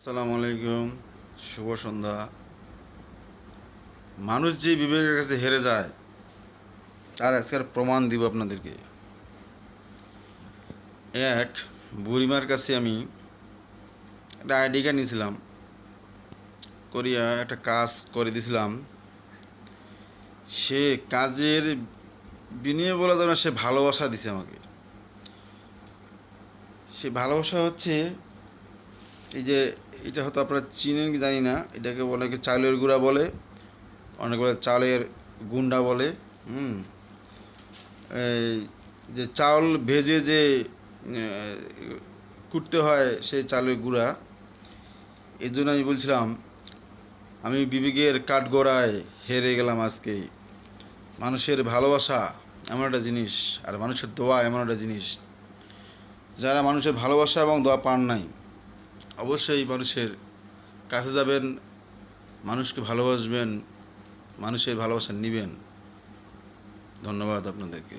আসসালামু আলাইকুম, শুভ সন্ধ্যা। মানুষ যে বিবেকের কাছে হেরে যায় তার আজকের প্রমাণ দিব আপনাদেরকে। এক বুড়িমার কাছে আমি একটা আইডি কার্ড নিয়েছিলাম, করিয়া একটা কাজ করে দিয়েছিলাম। সে কাজের বিনিময়ে বলা যায় না, সে ভালোবাসা দিছে আমাকে। সে ভালোবাসা হচ্ছে এই যে, এটা হয়তো আপনারা চিনেন কি জানি না, এটাকে বলে কি চালের গুঁড়া বলে, অনেক বলে চালের গুন্ডা বলে। এই যে চাউল ভেজে যে কুটতে হয় সেই চালের গুঁড়া, এই জন্য আমি বলছিলাম আমি বিবেকের কাঠগড়ায় হেরে গেলাম আজকে। মানুষের ভালোবাসা এমন একটা জিনিস, আর মানুষের দোয়া এমন একটা জিনিস, যারা মানুষের ভালোবাসা এবং দোয়া পান নাই অবশ্যই মানুষের কাছে যাবেন, মানুষকে ভালোবাসবেন, মানুষের ভালোবাসা নেবেন। ধন্যবাদ আপনাদেরকে।